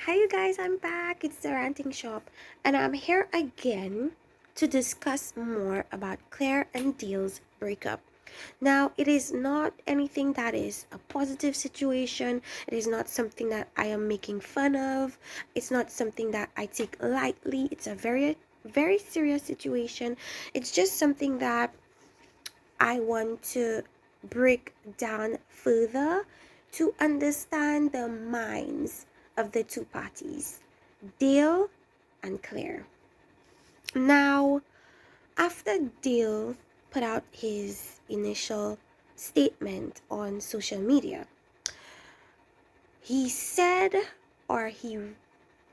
Hi, you guys, I'm back. It's the Ranting Shop, and I'm here again to discuss more about Claire and Deal's breakup. Now, it is not anything that is a positive situation, it is not something that I am making fun of, it's not something that I take lightly. It's a very serious situation. It's just something that I want to break down further to understand the minds of the two parties, Dale and Claire. Now, after Dale put out his initial statement on social media, he said or he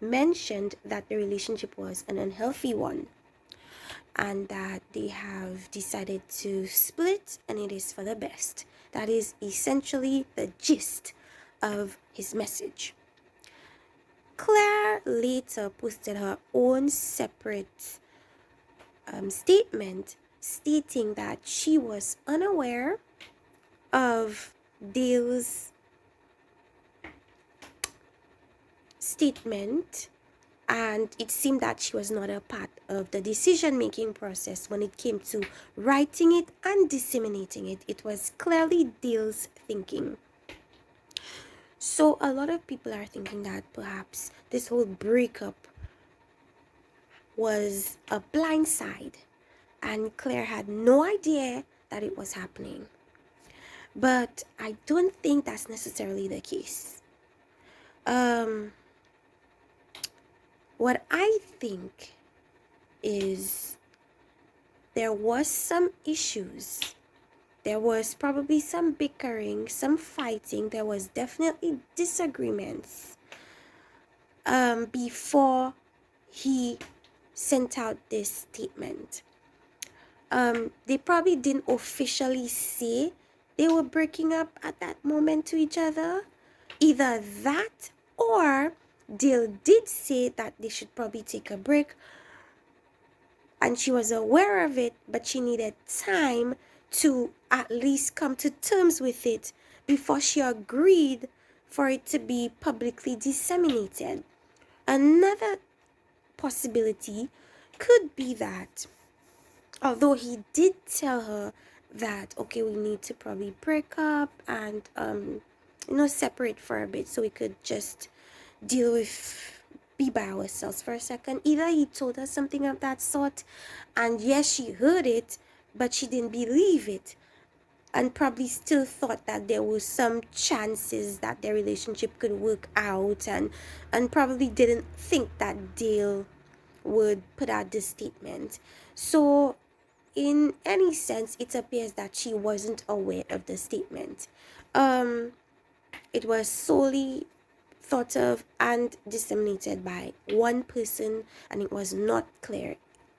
mentioned that the relationship was an unhealthy one and that they have decided to split and it is for the best. That is essentially the gist of his message. Claire later posted her own separate statement stating that she was unaware of Dale's statement, and it seemed that she was not a part of the decision making process when it came to writing it and disseminating it. It was clearly Dale's thinking. So a lot of people are thinking that perhaps this whole breakup was a blindside and Claire had no idea that it was happening. But I don't think that's necessarily the case. Um, what I think is there was some issues. There was probably some bickering, some fighting. There was definitely disagreements before he sent out this statement. They probably didn't officially say they were breaking up at that moment to each other. Either that or Dale did say that they should probably take a break and she was aware of it, but she needed time to at least come to terms with it before she agreed for it to be publicly disseminated. Another possibility could be that although he did tell her that okay, we need to probably break up and separate for a bit so we could just deal with be by ourselves for a second. Either he told her something of that sort, and yes, she heard it, but she didn't believe it, and probably still thought that there was some chances that their relationship could work out, and probably didn't think that Dale would put out this statement. So in any sense, it appears that she wasn't aware of the statement. It was solely thought of and disseminated by one person, and it was not Claire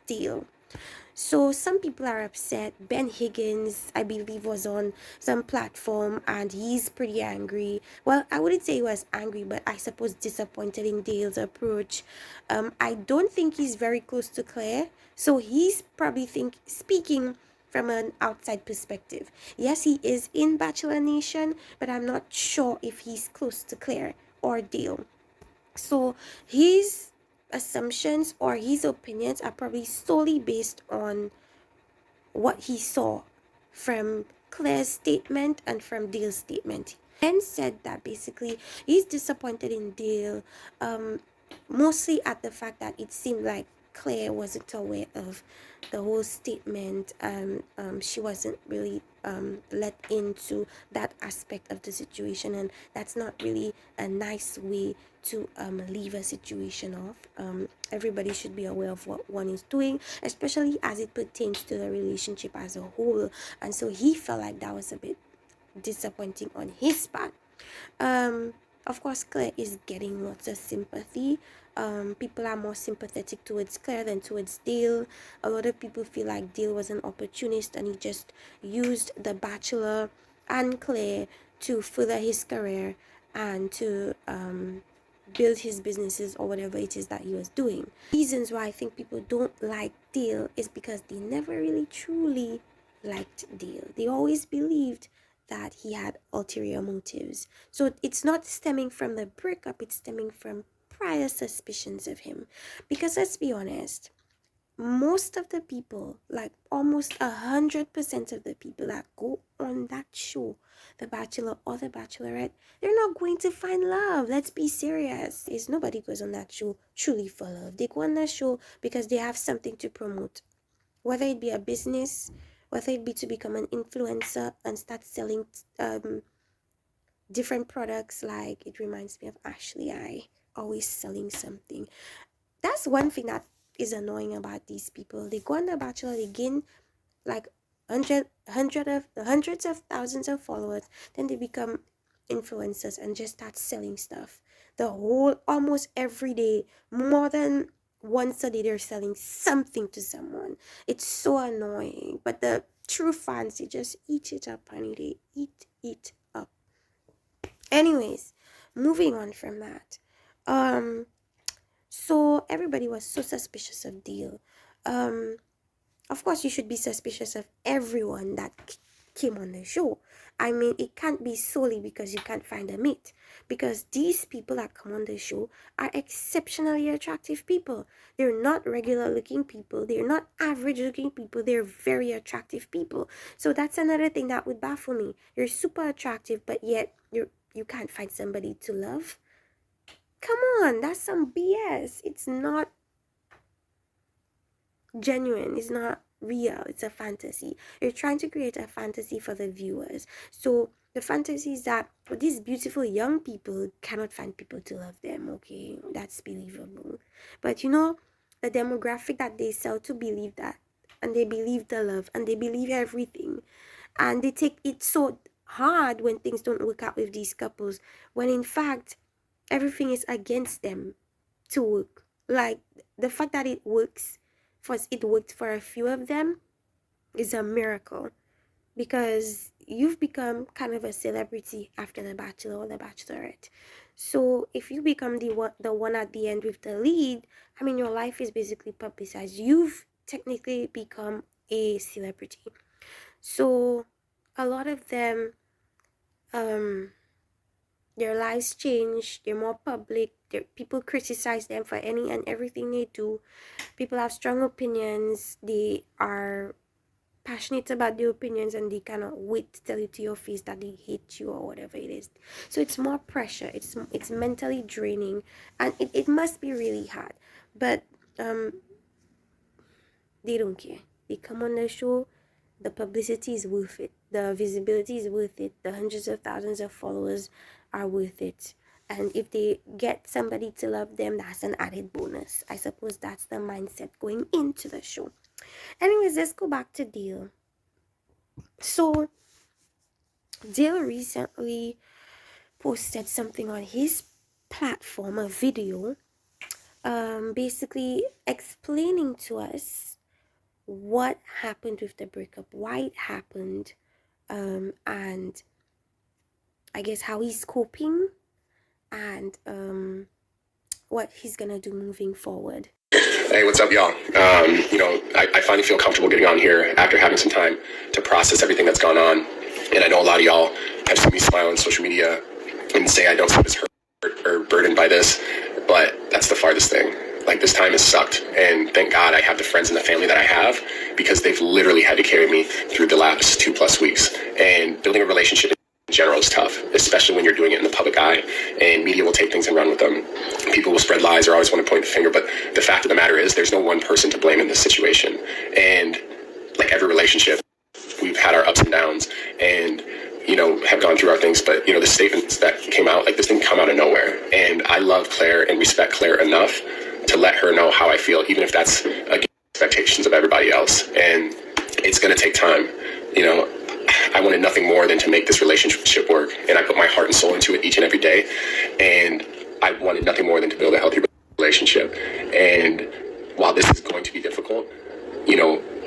Deal. So some people are upset. Ben Higgins, I believe, was on some platform and he's pretty angry. Well, I wouldn't say he was angry, but I suppose disappointed in Dale's approach. I don't think he's very close to Claire, so he's probably speaking from an outside perspective. Yes, he is in Bachelor Nation, but I'm not sure if he's close to Claire or Dale. So his assumptions or his opinions are probably solely based on what he saw from Claire's statement and from Dale's statement. Ben said that basically he's disappointed in Dale, mostly at the fact that it seemed like Claire wasn't aware of the whole statement, and she wasn't really let into that aspect of the situation, and that's not really a nice way to leave a situation off. Everybody should be aware of what one is doing, especially as it pertains to the relationship as a whole, and so he felt like that was a bit disappointing on his part. Of course, Claire is getting lots of sympathy. People are more sympathetic towards Claire than towards Dale. A lot of people feel like Dale was an opportunist and he just used The Bachelor and Claire to further his career and to build his businesses or whatever it is that he was doing. Reasons why I think people don't like Dale is because they never really truly liked Dale. They always believed that he had ulterior motives. So it's not stemming from the breakup, it's stemming from prior suspicions of him. Because let's be honest, most of the people, like almost 100% of the people that go on that show, The Bachelor or The Bachelorette, they're not going to find love. Let's be serious. Is nobody goes on that show truly for love. They go on that show because they have something to promote, whether it be a business, whether it be to become an influencer and start selling different products. Like, it reminds me of Ashley, I always selling something. That's one thing that is annoying about these people. They go on The Bachelor, they gain like hundreds of thousands of followers, then they become influencers and just start selling stuff. The whole, almost every day, more than once a day, they're selling something to someone. It's so annoying. But the true fans, they just eat it up, honey. They eat it up. Anyways, moving on from that. So everybody was so suspicious of Deal. Of course, you should be suspicious of everyone that came on the show. I mean, it can't be solely because you can't find a mate. Because these people that come on the show are exceptionally attractive people. They're not regular looking people. They're not average looking people. They're very attractive people. So that's another thing that would baffle me. You're super attractive, but yet you can't find somebody to love. Come on, that's some BS. It's not genuine. It's not real. It's a fantasy. You're trying to create a fantasy for the viewers. So the fantasy is that these beautiful young people cannot find people to love them. Okay, that's believable. But you know, the demographic that they sell to believe that, and they believe the love, and they believe everything, and they take it so hard when things don't work out with these couples, when in fact everything is against them to work. Like, the fact that it works, it worked for a few of them, is a miracle, because you've become kind of a celebrity after The Bachelor or The Bachelorette. So if you become the one at the end with the lead, I mean, your life is basically publicized. You've technically become a celebrity. So a lot of them, their lives change. They're more public. People criticize them for any and everything they do. People have strong opinions. They are passionate about their opinions, and they cannot wait to tell you to your face that they hate you or whatever it is. So it's more pressure. It's mentally draining, and it must be really hard. But they don't care. They come on the show. The publicity is worth it. The visibility is worth it. The hundreds of thousands of followers are worth it. And if they get somebody to love them, that's an added bonus. I suppose that's the mindset going into the show. Anyways, let's go back to Dale. So, Dale recently posted something on his platform, a video, basically explaining to us what happened with the breakup, why it happened, and I guess how he's coping, and what he's gonna do moving forward. Hey, what's up, y'all? I finally feel comfortable getting on here after having some time to process everything that's gone on. And I know a lot of y'all have seen me smile on social media and say I don't seem as hurt or burdened by this, but that's the farthest thing. Like, this time has sucked, and thank God I have the friends and the family that I have, because they've literally had to carry me through the last 2+ weeks. And building a relationship in general is tough, especially when you're doing it in the public eye, and media will take things and run with them. People will spread lies or always want to point the finger, but the fact of the matter is there's no one person to blame in this situation. And like every relationship, we've had our ups and downs, and have gone through our things, but the statements that came out, like, this didn't come out of nowhere. And I love Clare and respect Clare enough to let her know how I feel, even if that's against expectations of everybody else. And it's going to take time. I wanted nothing more than to make this relationship work, and I put my heart and soul into it each and every day. And I wanted nothing more than to build a healthy relationship. And while this is going to be difficult,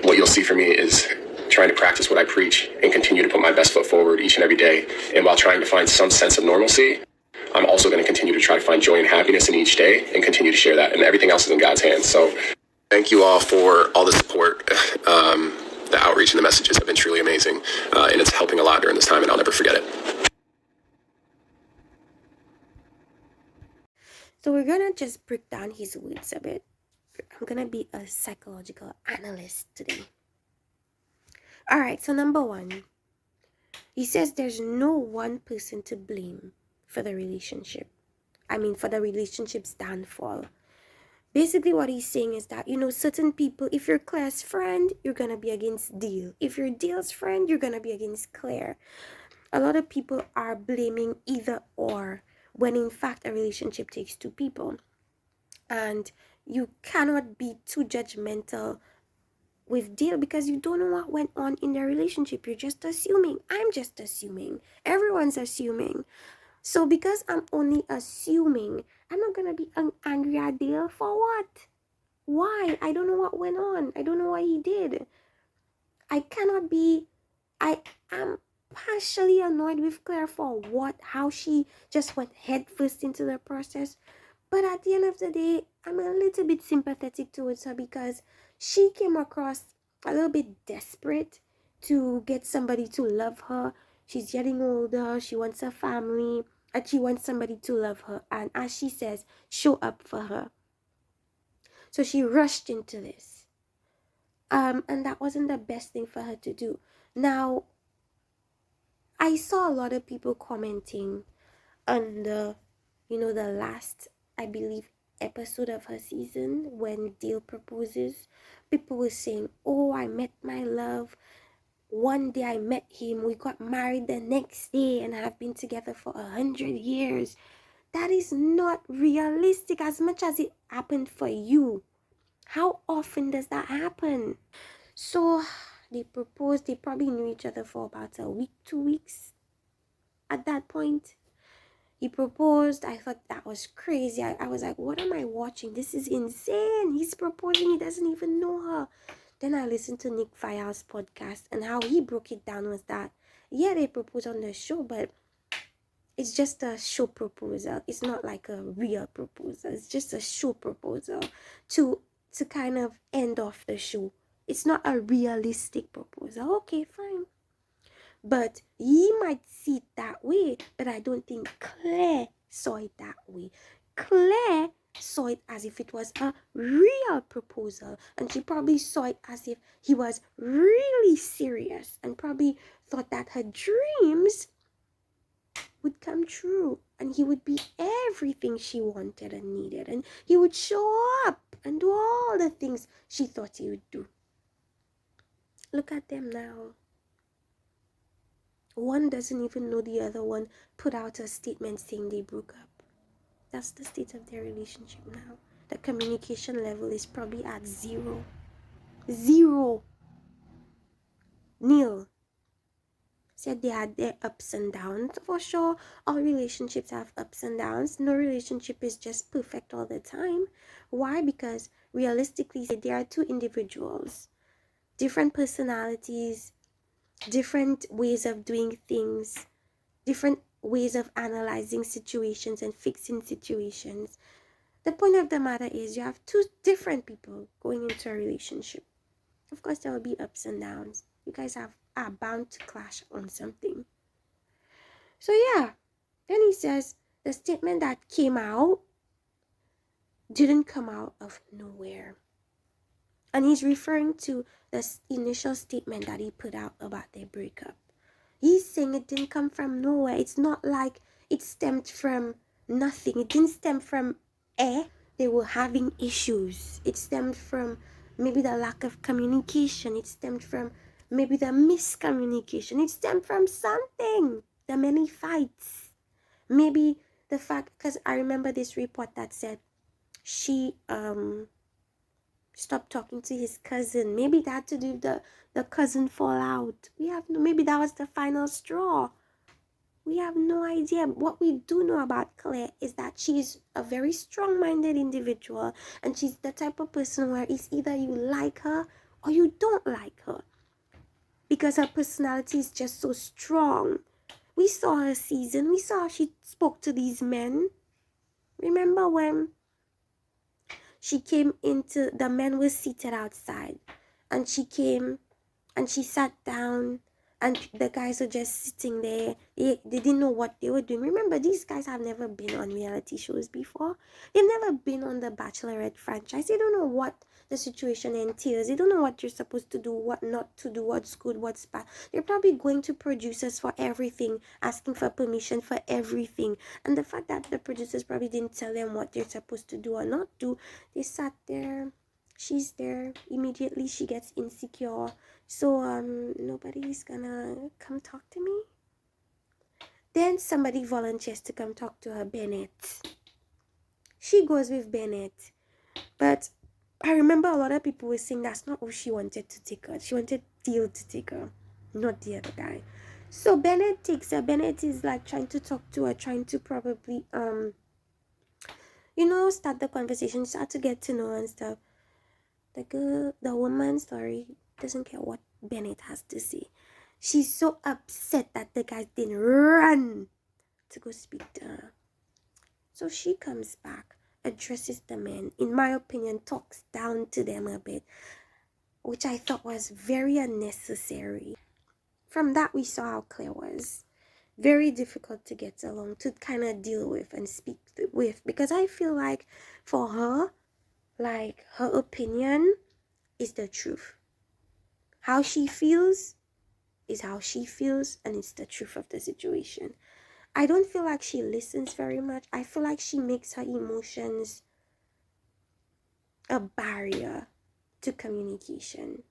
what you'll see from me is trying to practice what I preach and continue to put my best foot forward each and every day. And while trying to find some sense of normalcy, I'm also going to continue to try to find joy and happiness in each day and continue to share that. And everything else is in God's hands. So thank you all for all the support. The outreach and the messages have been truly amazing. And it's helping a lot during this time, and I'll never forget it. So we're gonna just break down his words a bit. I'm gonna be a psychological analyst today. Alright, so number one, he says there's no one person to blame for the relationship. For the relationship's downfall. Basically, what he's saying is that, certain people, if you're Claire's friend, you're gonna be against Deal. If you're Deal's friend, you're gonna be against Claire. A lot of people are blaming either or, when in fact a relationship takes two people. And you cannot be too judgmental with Deal because you don't know what went on in their relationship. You're just assuming. I'm just assuming. Everyone's assuming. So because I'm only assuming, I'm not gonna be angry at Dale for what? Why? I don't know what went on. I don't know what he did. I am partially annoyed with Claire for how she just went headfirst into the process. But at the end of the day, I'm a little bit sympathetic towards her because she came across a little bit desperate to get somebody to love her. She's getting older. She wants a family. And she wants somebody to love her. And as she says, show up for her. So she rushed into this. And that wasn't the best thing for her to do. Now, I saw a lot of people commenting on the last, I believe, episode of her season when Dale proposes. People were saying, oh, I met my love. One day I met him. We got married the next day and have been together for 100 years. That is not realistic as much as it happened for you. How often does that happen? So they proposed. They probably knew each other for about a week, 2 weeks at that point. He proposed. I thought that was crazy. I was like, what am I watching? This is insane. He's proposing. He doesn't even know her. Then I listened to Nick Vial's podcast, and how he broke it down was that, yeah, they proposed on the show, but it's just a show proposal. It's not like a real proposal. It's just a show proposal to kind of end off the show. It's not a realistic proposal. Okay, fine. But he might see it that way, but I don't think Claire saw it that way. Claire saw it as if it was a real proposal, and she probably saw it as if he was really serious, and probably thought that her dreams would come true, and he would be everything she wanted and needed, and he would show up and do all the things she thought he would do. Look at them now. One doesn't even know the other one put out a statement saying they broke up. That's the state of their relationship now. The communication level is probably at zero. Zero. Nil. Said they had their ups and downs. For sure, all relationships have ups and downs. No relationship is just perfect all the time. Why? Because realistically, there are two individuals, different personalities, different ways of doing things, different ways of analyzing situations and fixing situations. The point of the matter is you have two different people going into a relationship. Of course, there will be ups and downs. You guys are bound to clash on something. So yeah, then he says the statement that came out didn't come out of nowhere. And he's referring to the initial statement that he put out about their breakup. He's saying it didn't come from nowhere. It's not like it stemmed from nothing. It didn't stem from air. They were having issues. It stemmed from maybe the lack of communication. It stemmed from maybe the miscommunication. It stemmed from something. The many fights. Maybe the fact, because I remember this report that said she stopped talking to his cousin. Maybe that had to do with the cousin fallout. Maybe that was the final straw. We have no idea. What we do know about Claire is that she's a very strong-minded individual, and she's the type of person where it's either you like her or you don't like her, because her personality is just so strong. We saw her season. We saw how she spoke to these men. Remember when she came into, the men were seated outside, and she came and she sat down and the guys are just sitting there. They didn't know what they were doing. Remember, these guys have never been on reality shows before. They've never been on the Bachelorette franchise. They don't know what the situation entails. They don't know what you're supposed to do, what not to do, what's good, what's bad. They're probably going to producers for everything, asking for permission for everything. And the fact that the producers probably didn't tell them what they're supposed to do or not do, they sat there. She's there. Immediately she gets insecure. So nobody's gonna come talk to me. Then somebody volunteers to come talk to her, Bennett. She goes with Bennett. But I remember a lot of people were saying that's not who she wanted to take her. She wanted Theo to take her, not the other guy. So Bennett takes her. Bennett is like trying to talk to her, trying to probably start the conversation, start to get to know her and stuff. The woman, sorry, doesn't care what Bennett has to say. She's so upset that the guy didn't run to go speak to her. So she comes back, addresses the men, in my opinion, talks down to them a bit, which I thought was very unnecessary. From that, we saw how Clare was. Very difficult to get along, to kind of deal with and speak with. Because I feel like for her, like her opinion is the truth. How she feels is how she feels, and it's the truth of the situation. I don't feel like she listens very much. I feel like she makes her emotions a barrier to communication.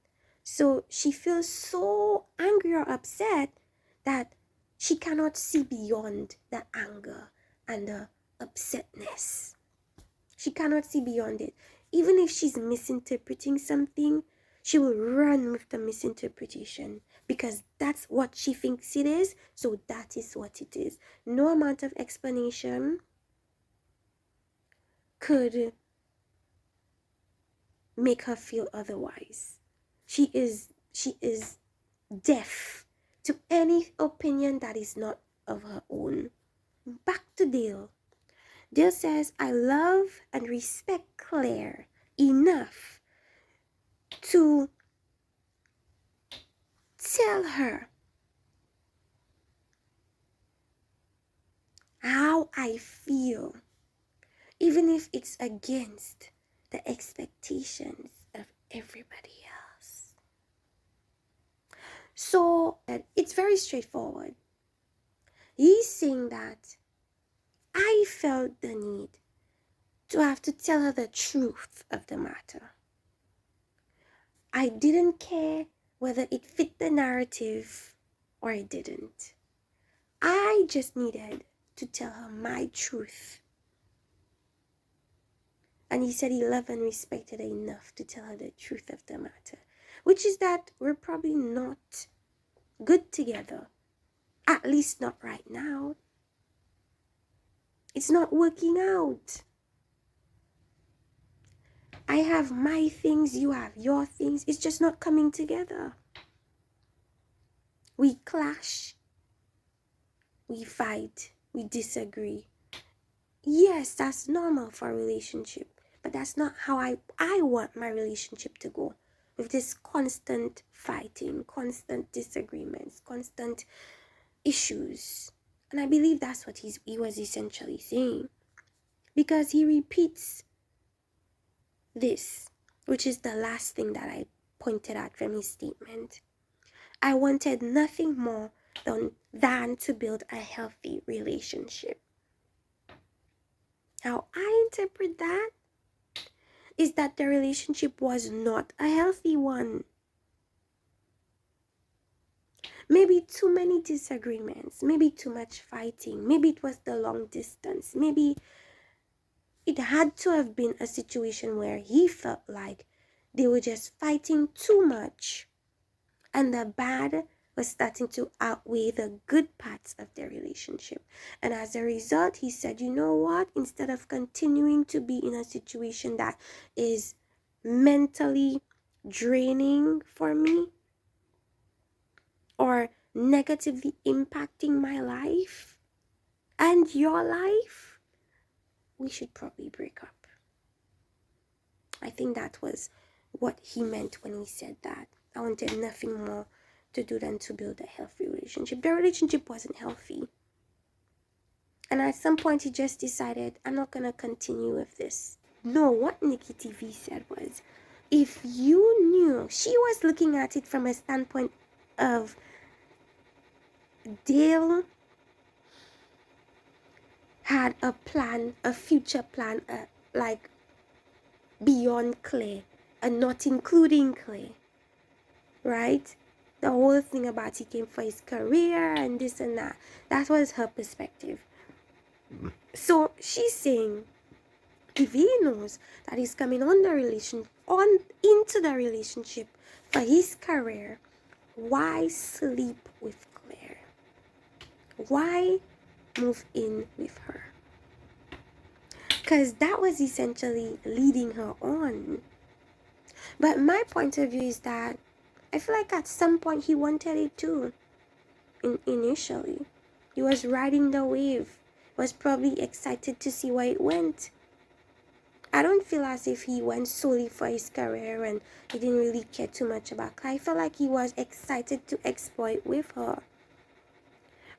So she feels so angry or upset that she cannot see beyond the anger and the upsetness. She cannot see beyond it. Even if she's misinterpreting something, she will run with the misinterpretation because that's what she thinks it is, so that is what it is. No amount of explanation could make her feel otherwise. She is deaf to any opinion that is not of her own. Back to Dale. Dale says, I love and respect Clare enough to tell her how I feel, even if it's against the expectations of everybody else. So it's very straightforward. He's saying that I felt the need to have to tell her the truth of the matter. I didn't care whether it fit the narrative or it didn't. I just needed to tell her my truth. And he said he loved and respected her enough to tell her the truth of the matter, which is that we're probably not good together. At least not right now. It's not working out. I have my things, you have your things. It's just not coming together. We clash. We fight. We disagree. Yes, that's normal for a relationship. But that's not how I want my relationship to go. With this constant fighting, constant disagreements, constant issues. And I believe that's what he was essentially saying. Because he repeats this, which is the last thing that I pointed out from his statement. I wanted nothing more than to build a healthy relationship. How I interpret that is that the relationship was not a healthy one. Maybe too many disagreements, maybe too much fighting, maybe it was the long distance, maybe it had to have been a situation where he felt like they were just fighting too much and the bad was starting to outweigh the good parts of their relationship. And as a result, he said, you know what? Instead of continuing to be in a situation that is mentally draining for me or negatively impacting my life and your life, we should probably break up. I think that was what he meant when he said that. I wanted nothing more to do than to build a healthy relationship. The relationship wasn't healthy. And at some point, he just decided, I'm not going to continue with this. No, what Nikki TV said was, if you knew, she was looking at it from a standpoint of Dale had a plan, a future plan, like beyond Clare and not including Clare, right? The whole thing about he came for his career and this and that. That was her perspective. So she's saying, if he knows that he's coming into the relationship for his career, why sleep with Clare? Why move in with her? Because that was essentially leading her on. But my point of view is that I feel like at some point he wanted it too. Initially, he was riding the wave, was probably excited to see where it went. I don't feel as if he went solely for his career and he didn't really care too much about Claire. I felt like he was excited to exploit with her.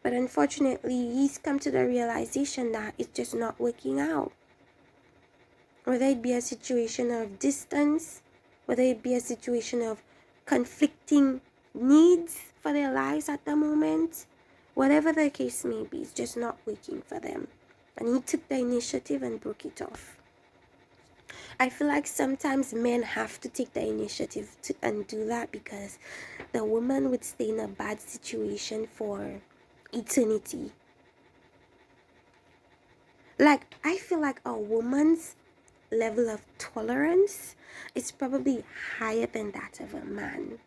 But unfortunately, he's come to the realization that it's just not working out. Whether it be a situation of distance, whether it be a situation of conflicting needs for their lives at the moment, whatever the case may be, it's just not working for them. And he took the initiative and broke it off. I feel like sometimes men have to take the initiative and do that because the woman would stay in a bad situation for eternity. Like, I feel like a woman's level of tolerance is probably higher than that of a man.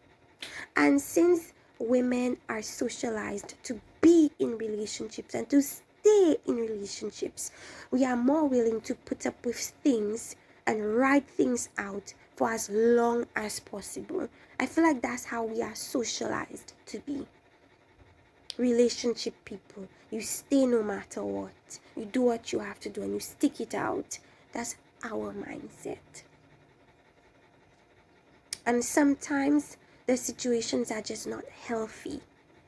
And since women are socialized to be in relationships and to stay in relationships, we are more willing to put up with things and ride things out for as long as possible. I feel like that's how we are socialized to be. Relationship people, you stay no matter what. You do what you have to do and you stick it out. That's our mindset. And sometimes the situations are just not healthy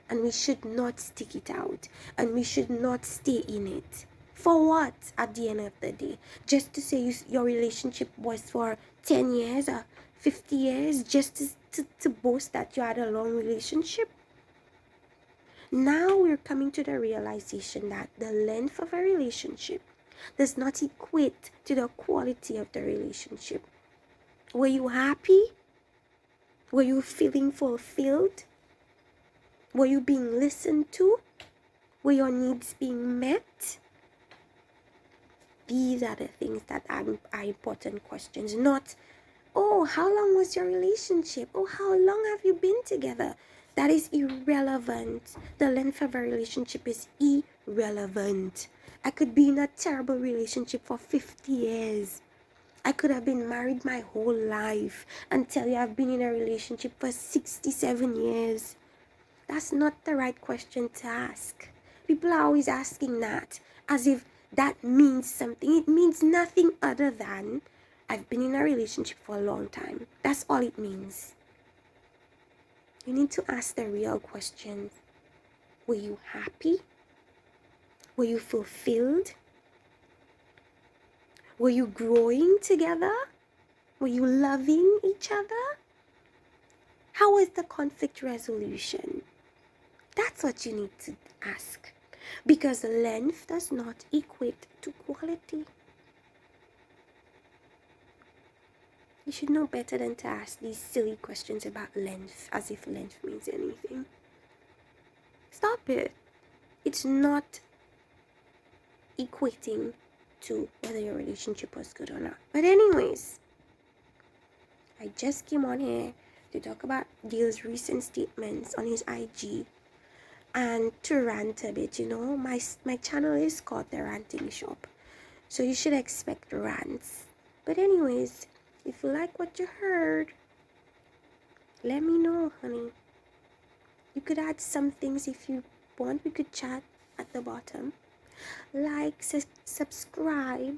and we should not stick it out and we should not stay in it. For what at the end of the day? Just to say your relationship was for 10 years or 50 years just to boast that you had a long relationship? Now we're coming to the realization that the length of a relationship does not equate to the quality of the relationship. Were you happy? Were you feeling fulfilled? Were you being listened to? Were your needs being met? These are the things that are important questions. Not, oh, how long was your relationship? Oh, how long have you been together? That is irrelevant. The length of a relationship is irrelevant. I could be in a terrible relationship for 50 years. I could have been married my whole life and tell you I've been in a relationship for 67 years. That's not the right question to ask. People are always asking that as if that means something. It means nothing other than I've been in a relationship for a long time. That's all it means. You need to ask the real questions. Were you happy? Were you fulfilled? Were you growing together? Were you loving each other? How was the conflict resolution? That's what you need to ask. Because length does not equate to quality. You should know better than to ask these silly questions about length as if length means anything. Stop it. It's not equating to whether your relationship was good or not. But anyways, I just came on here to talk about Dale's recent statements on his IG and to rant a bit. My channel is called The Ranting Shop, so you should expect rants. But anyways, if you like what you heard, let me know, honey. You could add some things if you want. We could chat at the bottom. Like, subscribe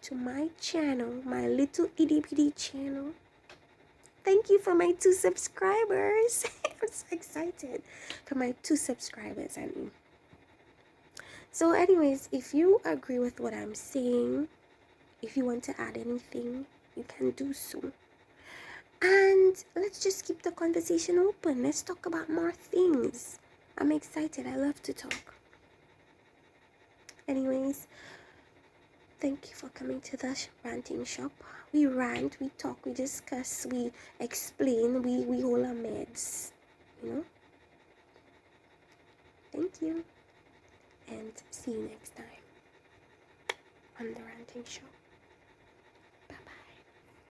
to my channel, my little itty bitty channel. Thank you for my 2 subscribers. I'm so excited for my 2 subscribers, I mean. So anyways, if you agree with what I'm saying, if you want to add anything, you can do so. And let's just keep the conversation open. Let's talk about more things. I'm excited. I love to talk. Anyways, thank you for coming to the ranting shop. We rant, we talk, we discuss, we explain, we hold our meds. You know? Thank you. And see you next time on the ranting shop.